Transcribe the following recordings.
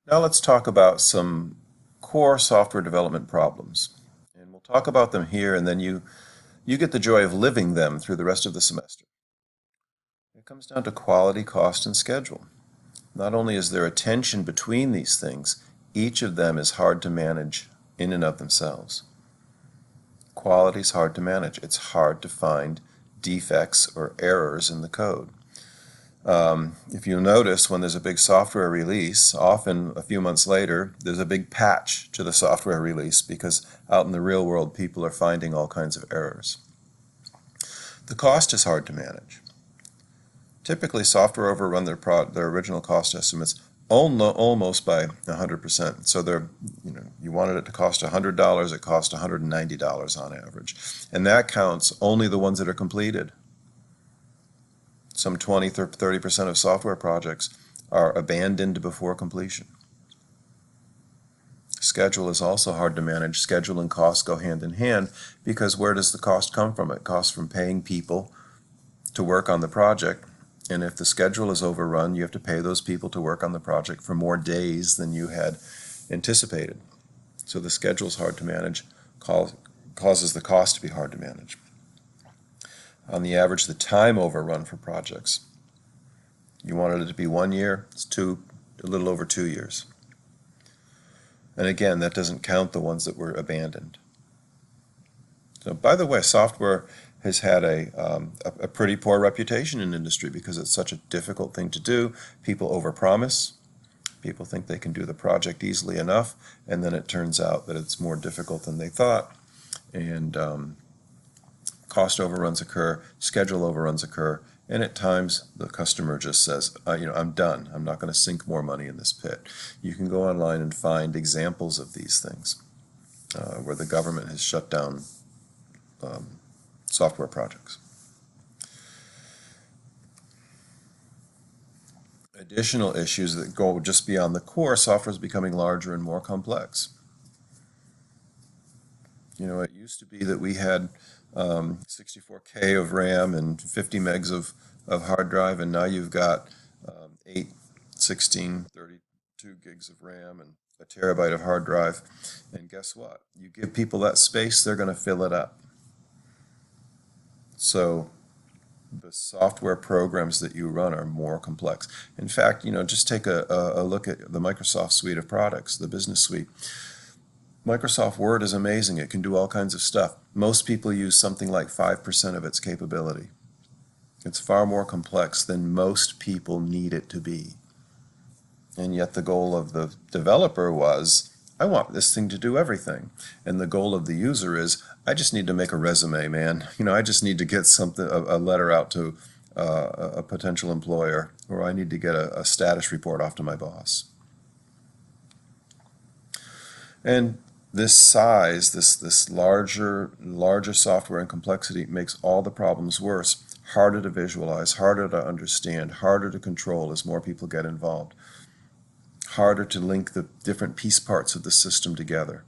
Now let's talk about some core software development problems. And we'll talk about them here, and then you get the joy of living them through the rest of the semester. It comes down to quality, cost, and schedule. Not only is there a tension between these things, each of them is hard to manage in and of themselves. Quality is hard to manage. It's hard to find defects or errors in the code. If you notice, when there's a big software release, often a few months later, there's a big patch to the software release because out in the real world, people are finding all kinds of errors. The cost is hard to manage. Typically, software overrun their original cost estimates almost by 100%. So you wanted it to cost $100, it cost $190 on average. And that counts only the ones that are completed. Some 20-30% of software projects are abandoned before completion. Schedule is also hard to manage. Schedule and cost go hand in hand because where does the cost come from? It costs from paying people to work on the project. And if the schedule is overrun, you have to pay those people to work on the project for more days than you had anticipated. So the schedule is hard to manage, causes the cost to be hard to manage. On the average, the time overrun for projects. You wanted it to be 1 year, it's a little over 2 years. And again, that doesn't count the ones that were abandoned. So, by the way, software has had a pretty poor reputation in industry because it's such a difficult thing to do. People overpromise. People think they can do the project easily enough, and then it turns out that it's more difficult than they thought. And cost overruns occur, schedule overruns occur, and at times the customer just says, I'm done. I'm not going to sink more money in this pit. You can go online and find examples of these things where the government has shut down software projects. Additional issues that go just beyond the core, software is becoming larger and more complex. It used to be that we had 64K of RAM and 50 megs of hard drive, and now you've got 8, 16, 32 gigs of RAM and a terabyte of hard drive. And guess what? You give people that space, they're going to fill it up. So the software programs that you run are more complex. In fact, just take a look at the Microsoft suite of products, the business suite. Microsoft Word is amazing. It can do all kinds of stuff. Most people use something like 5% of its capability. It's far more complex than most people need it to be. And yet the goal of the developer was, I want this thing to do everything. And the goal of the user is, I just need to make a resume, man. I just need to get a letter out to a potential employer, or I need to get a status report off to my boss. And this size, this larger software and complexity makes all the problems worse, harder to visualize, harder to understand, harder to control as more people get involved, harder to link the different piece parts of the system together.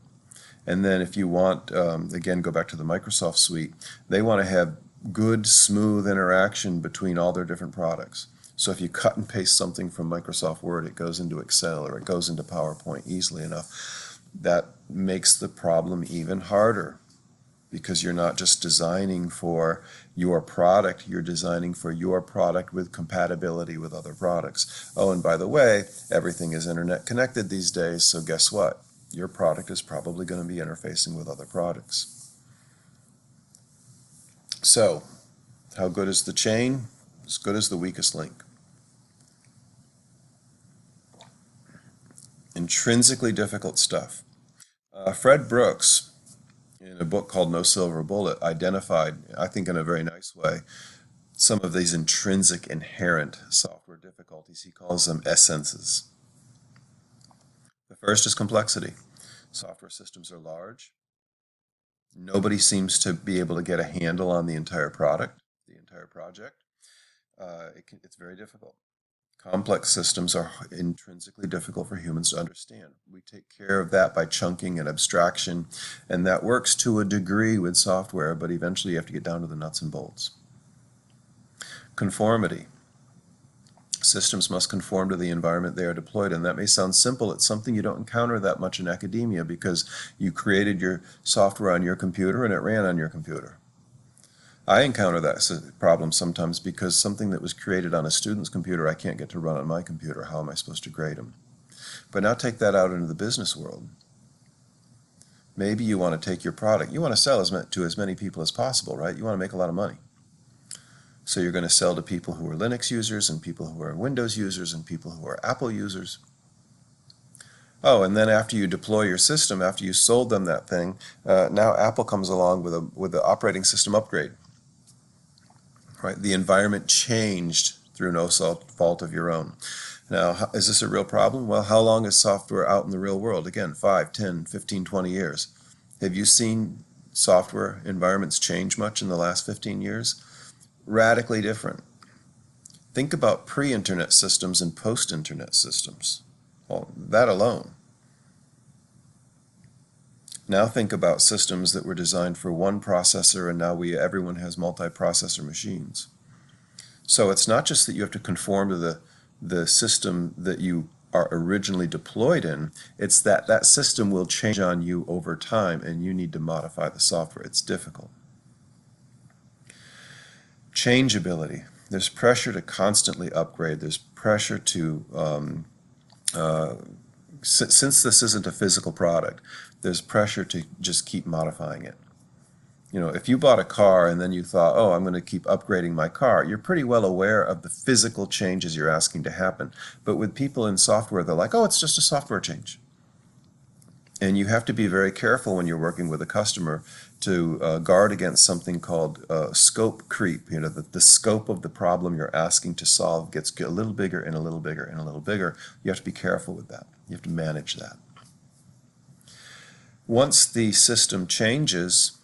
And then if you want, again, go back to the Microsoft suite, they want to have good, smooth interaction between all their different products. So if you cut and paste something from Microsoft Word, it goes into Excel or it goes into PowerPoint easily enough. That makes the problem even harder because you're not just designing for your product, you're designing for your product with compatibility with other products. Oh, and by the way, everything is internet connected these days, so guess what? Your product is probably going to be interfacing with other products. So, how good is the chain? As good as the weakest link. Intrinsically difficult stuff. Fred Brooks, in a book called No Silver Bullet, identified, I think in a very nice way, some of these intrinsic, inherent software difficulties. He calls them essences. The first is complexity. Software systems are large. Nobody seems to be able to get a handle on the entire product, the entire project. It's very difficult. Complex systems are intrinsically difficult for humans to understand. We take care of that by chunking and abstraction, and that works to a degree with software, but eventually you have to get down to the nuts and bolts. Conformity. Systems must conform to the environment they are deployed in. That may sound simple. It's something you don't encounter that much in academia because you created your software on your computer and it ran on your computer. I encounter that problem sometimes because something that was created on a student's computer I can't get to run on my computer. How am I supposed to grade them? But now take that out into the business world. Maybe you want to take your product, you want to sell to as many people as possible, right? You want to make a lot of money. So you're going to sell to people who are Linux users and people who are Windows users and people who are Apple users. Oh, and then after you deploy your system, after you sold them that thing, now Apple comes along with the operating system upgrade. Right? The environment changed through no fault of your own. Now, is this a real problem? Well, how long is software out in the real world? Again, 5, 10, 15, 20 years. Have you seen software environments change much in the last 15 years? Radically different. Think about pre-internet systems and post-internet systems. Well, that alone. Now think about systems that were designed for one processor and now everyone has multi-processor machines. So it's not just that you have to conform to the system that you are originally deployed in, it's that that system will change on you over time and you need to modify the software. It's difficult. Changeability. There's pressure to constantly upgrade. There's pressure to, since this isn't a physical product, there's pressure to just keep modifying it. You know, if you bought a car and then you thought, oh, I'm going to keep upgrading my car, you're pretty well aware of the physical changes you're asking to happen. But with people in software, they're like, oh, it's just a software change. And you have to be very careful when you're working with a customer to guard against something called scope creep. You know, the scope of the problem you're asking to solve gets a little bigger and a little bigger and a little bigger. You have to be careful with that. You have to manage that. Once the system changes,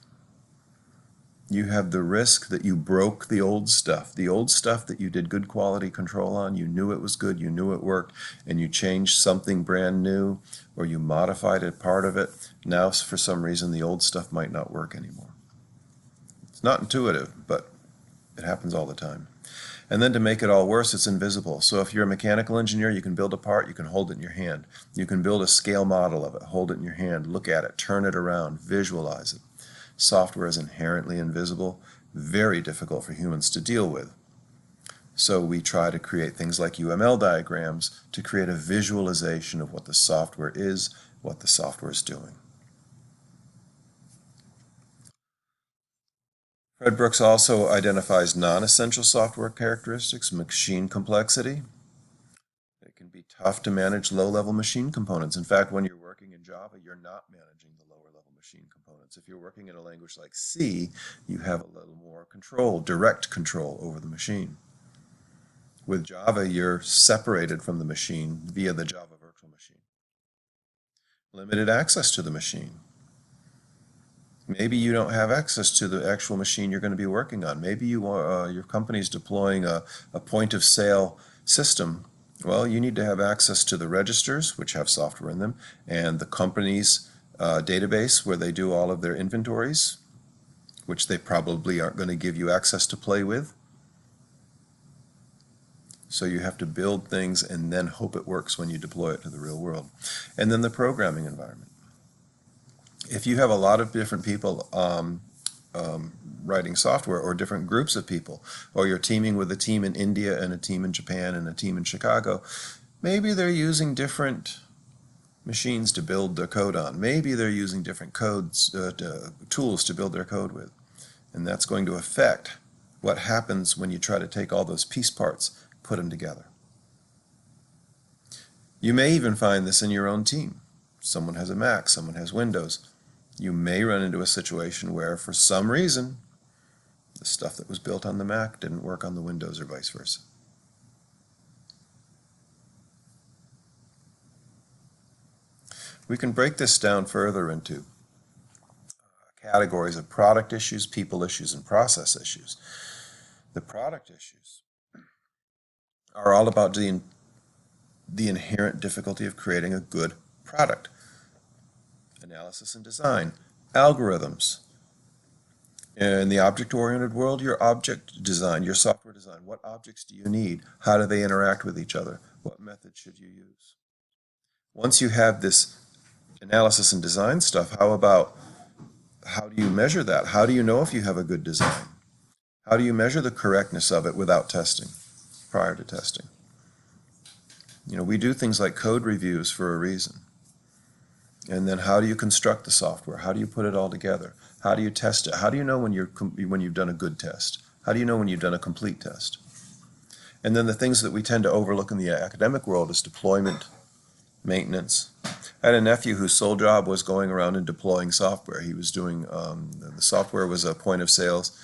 you have the risk that you broke the old stuff that you did good quality control on, you knew it was good, you knew it worked, and you changed something brand new, or you modified a part of it. Now, for some reason, the old stuff might not work anymore. It's not intuitive, but it happens all the time. And then to make it all worse, it's invisible. So if you're a mechanical engineer, you can build a part, you can hold it in your hand. You can build a scale model of it, hold it in your hand, look at it, turn it around, visualize it. Software is inherently invisible, very difficult for humans to deal with. So we try to create things like UML diagrams to create a visualization of what the software is, what the software is doing. Fred Brooks also identifies non-essential software characteristics, machine complexity. It can be tough to manage low-level machine components. In fact, when you're working in Java, you're not managing the lower-level machine components. If you're working in a language like C, you have a little more control, direct control over the machine. With Java, you're separated from the machine via the Java virtual machine. Limited access to the machine. Maybe you don't have access to the actual machine you're going to be working on. Maybe your company's deploying a point of sale system. Well, you need to have access to the registers, which have software in them, and the company's database where they do all of their inventories, which they probably aren't going to give you access to play with. So you have to build things and then hope it works when you deploy it to the real world. And then the programming environment. If you have a lot of different people writing software, or different groups of people, or you're teaming with a team in India and a team in Japan and a team in Chicago, maybe they're using different machines to build their code on. Maybe they're using different tools to build their code with. And that's going to affect what happens when you try to take all those piece parts, put them together. You may even find this in your own team. Someone has a Mac, someone has Windows. You may run into a situation where, for some reason, the stuff that was built on the Mac didn't work on the Windows, or vice versa. We can break this down further into categories of product issues, people issues, and process issues. The product issues are all about the inherent difficulty of creating a good product. Analysis and design, algorithms, In the object-oriented world, your object design, your software design, what objects do you need? How do they interact with each other? What method should you use? Once you have this analysis and design stuff, how do you measure that? How do you know if you have a good design? How do you measure the correctness of it without testing, prior to testing? We do things like code reviews for a reason. And then how do you construct the software? How do you put it all together? How do you test it? How do you know when you've done a good test? How do you know when you've done a complete test? And then the things that we tend to overlook in the academic world is deployment, maintenance. I had a nephew whose sole job was going around and deploying software. He was doing, the software was a point of sales,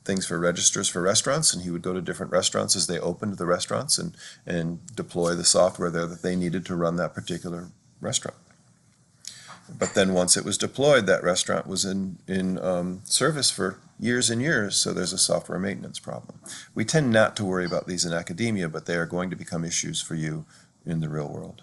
things for registers for restaurants, and he would go to different restaurants as they opened the restaurants and deploy the software there that they needed to run that particular restaurant. But then once it was deployed, that restaurant was in service for years and years, so there's a software maintenance problem. We tend not to worry about these in academia, but they are going to become issues for you in the real world.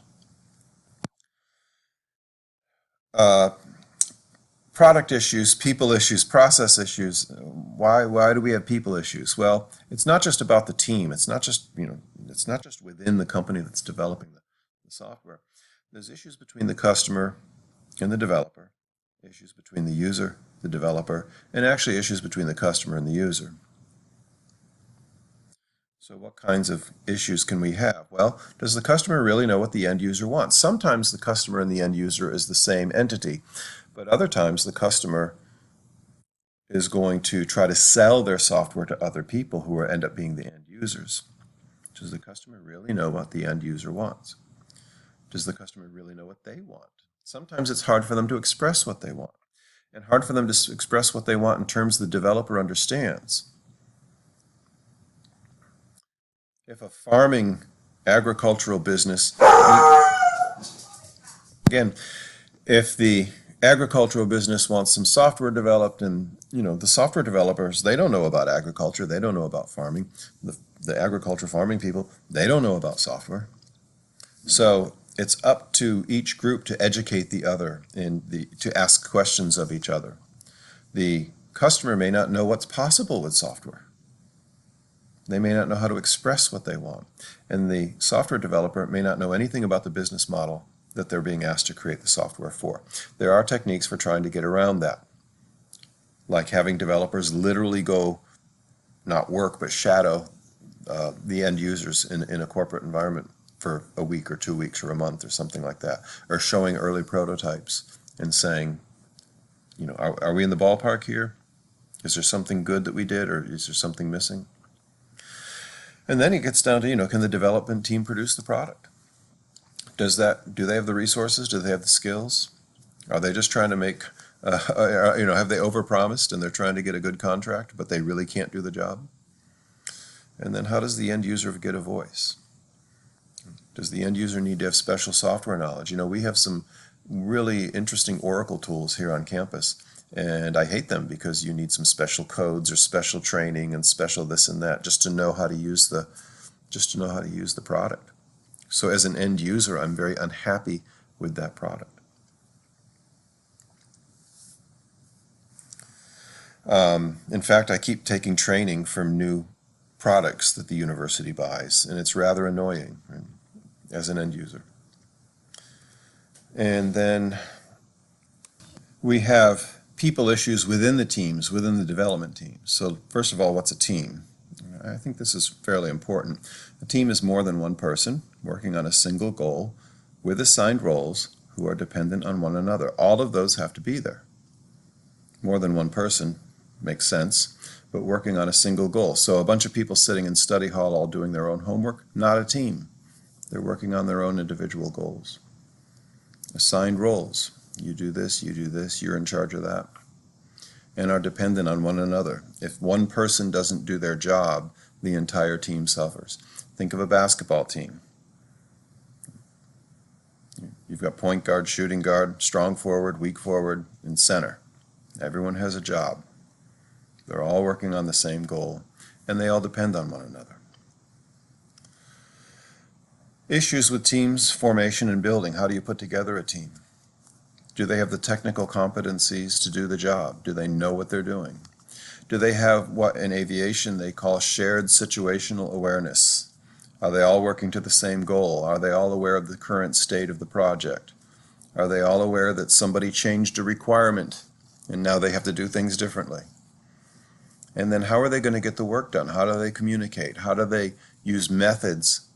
Product issues, people issues, process issues. Why do we have people issues? Well, it's not just about the team. It's not just within the company that's developing the software. There's issues between the customer and the developer, issues between the user, the developer, and actually issues between the customer and the user. So what kinds of issues can we have? Well, does the customer really know what the end user wants? Sometimes the customer and the end user is the same entity, but other times the customer is going to try to sell their software to other people who end up being the end users. Does the customer really know what the end user wants? Does the customer really know what they want? Sometimes it's hard for them to express what they want, and hard for them to express what they want in terms the developer understands. If a farming agricultural business, again, if the agricultural business wants some software developed, and the software developers, they don't know about agriculture, they don't know about farming. The agriculture farming people, they don't know about software. So it's up to each group to educate the other and to ask questions of each other. The customer may not know what's possible with software. They may not know how to express what they want. And the software developer may not know anything about the business model that they're being asked to create the software for. There are techniques for trying to get around that, like having developers literally go, not work, but shadow the end users in a corporate environment for a week or 2 weeks or a month or something like that, or showing early prototypes and saying, are we in the ballpark here? Is there something good that we did, or is there something missing? And then it gets down to, can the development team produce the product? Do they have the resources? Do they have the skills? Are they just trying to make, have they overpromised and they're trying to get a good contract, but they really can't do the job? And then how does the end user get a voice? Does the end user need to have special software knowledge? We have some really interesting Oracle tools here on campus, and I hate them because you need some special codes or special training and special this and that just to know how to use the product. So as an end user, I'm very unhappy with that product. In fact, I keep taking training from new products that the university buys, and it's rather annoying, right, as an end user. And then we have people issues within the teams, within the development teams. So first of all, what's a team? I think this is fairly important. A team is more than one person working on a single goal with assigned roles who are dependent on one another. All of those have to be there. More than one person makes sense, but working on a single goal. So a bunch of people sitting in study hall all doing their own homework, not a team. They're working on their own individual goals. Assigned roles. You do this, you're in charge of that. And are dependent on one another. If one person doesn't do their job, the entire team suffers. Think of a basketball team. You've got point guard, shooting guard, strong forward, weak forward, and center. Everyone has a job. They're all working on the same goal, and they all depend on one another. Issues with teams, formation, and building. How do you put together a team? Do they have the technical competencies to do the job? Do they know what they're doing? Do they have what in aviation they call shared situational awareness? Are they all working to the same goal? Are they all aware of the current state of the project? Are they all aware that somebody changed a requirement and now they have to do things differently? And then how are they going to get the work done? How do they communicate? How do they use methods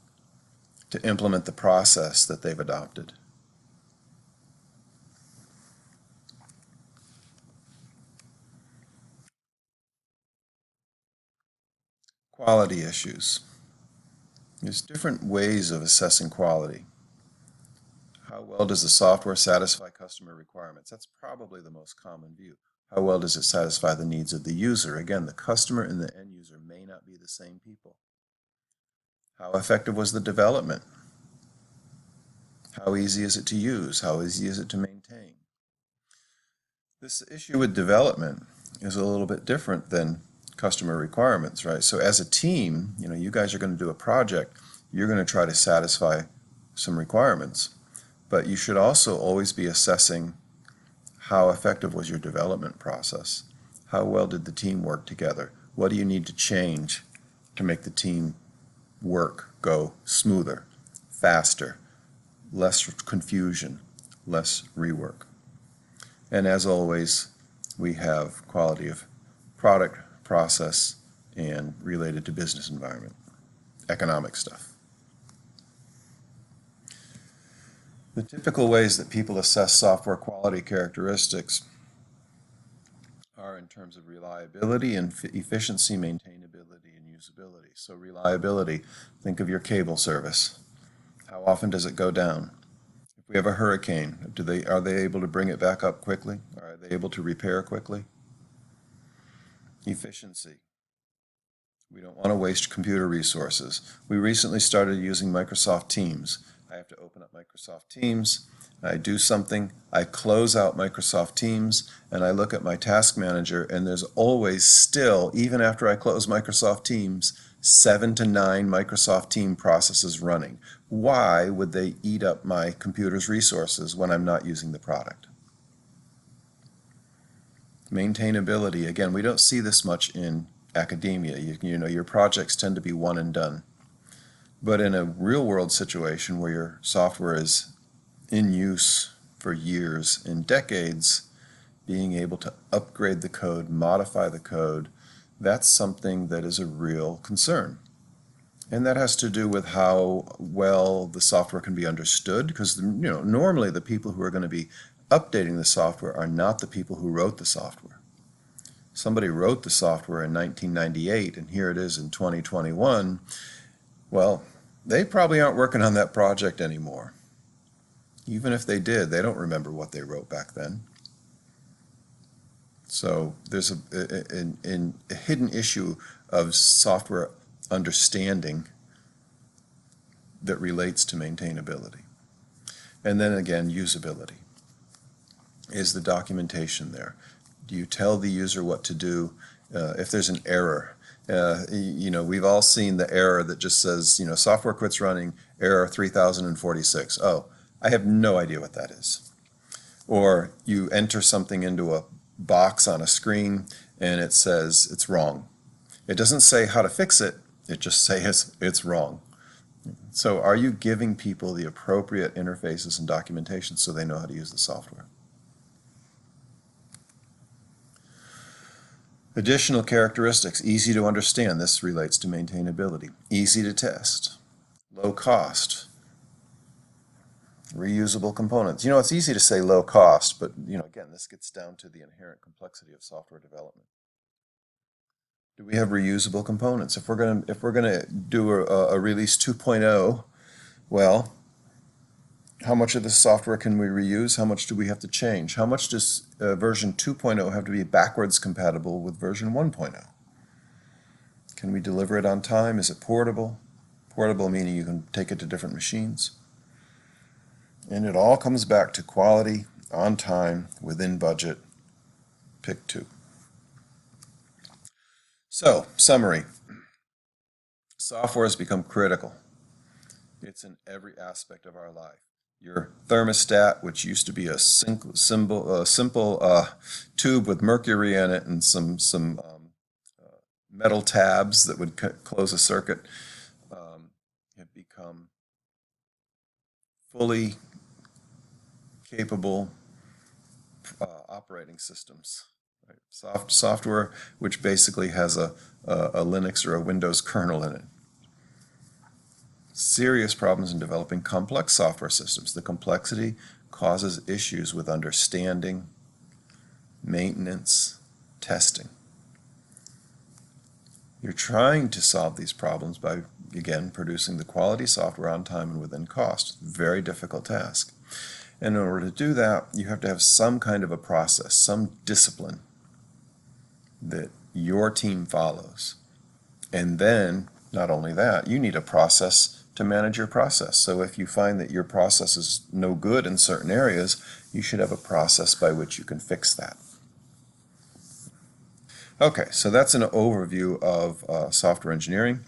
to implement the process that they've adopted? Quality issues. There's different ways of assessing quality. How well does the software satisfy customer requirements? That's probably the most common view. How well does it satisfy the needs of the user? Again, the customer and the end user may not be the same people. How effective was the development? How easy is it to use? How easy is it to maintain? This issue with development is a little bit different than customer requirements, right? So as a team, you guys are going to do a project, you're going to try to satisfy some requirements, but you should also always be assessing how effective was your development process? How well did the team work together? What do you need to change to make the team work go smoother, faster, less confusion, less rework? And as always, we have quality of product, process, and related to business environment, economic stuff. The typical ways that people assess software quality characteristics are in terms of reliability and efficiency, maintainability, and usability. So reliability, think of your cable service. How often does it go down? If we have a hurricane, are they able to bring it back up quickly? Are they able to repair quickly? Efficiency. We don't want to waste computer resources. We recently started using Microsoft Teams. I have to open up Microsoft Teams, I do something, I close out Microsoft Teams, and I look at my task manager, and there's always still, even after I close Microsoft Teams, 7 to 9 Microsoft Team processes running. Why would they eat up my computer's resources when I'm not using the product? Maintainability, again, we don't see this much in academia. Your projects tend to be one and done. But in a real world situation where your software is in use for years and decades, being able to upgrade the code, modify the code, that's something that is a real concern. And that has to do with how well the software can be understood, because normally the people who are going to be updating the software are not the people who wrote the software. Somebody wrote the software in 1998 and here it is in 2021. Well, they probably aren't working on that project anymore. Even if they did, they don't remember what they wrote back then. So there's a hidden issue of software understanding that relates to maintainability. And then again, usability. Is the documentation there? Do you tell the user what to do if there's an error? We've all seen the error that just says, software quits running, error 3046. Oh, I have no idea what that is. Or you enter something into a box on a screen and it says it's wrong. It doesn't say how to fix it, it just says it's wrong. So are you giving people the appropriate interfaces and documentation so they know how to use the software? Additional characteristics, easy to understand. This relates to maintainability. Easy to test. Low cost. Reusable components. It's easy to say low cost, but again, this gets down to the inherent complexity of software development. Do we have reusable components? If we're gonna do a release 2.0, well, how much of the software can we reuse? How much do we have to change? How much does version 2.0 have to be backwards compatible with version 1.0? Can we deliver it on time? Is it portable? Portable meaning you can take it to different machines. And it all comes back to quality, on time, within budget. Pick two. So, summary. Software has become critical. It's in every aspect of our life. Your thermostat, which used to be a simple tube with mercury in it and some metal tabs that would close a circuit, have become fully capable operating systems. Right? Software which basically has a Linux or a Windows kernel in it. Serious problems in developing complex software systems. The complexity causes issues with understanding, maintenance, testing. You're trying to solve these problems by, again, producing the quality software on time and within cost. Very difficult task. And in order to do that, you have to have some kind of a process, some discipline that your team follows. And then, not only that, you need a process to manage your process. So if you find that your process is no good in certain areas, you should have a process by which you can fix that. Okay, so that's an overview of software engineering.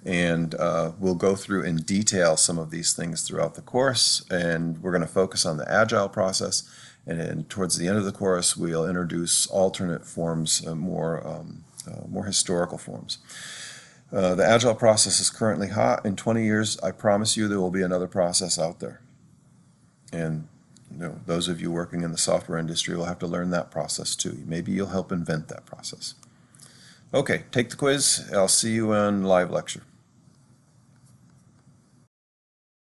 And we'll go through in detail some of these things throughout the course, and we're going to focus on the agile process, and then towards the end of the course we'll introduce alternate forms, more historical forms. The agile process is currently hot. In 20 years, I promise you there will be another process out there. And those of you working in the software industry will have to learn that process too. Maybe you'll help invent that process. Okay, take the quiz. I'll see you in live lecture.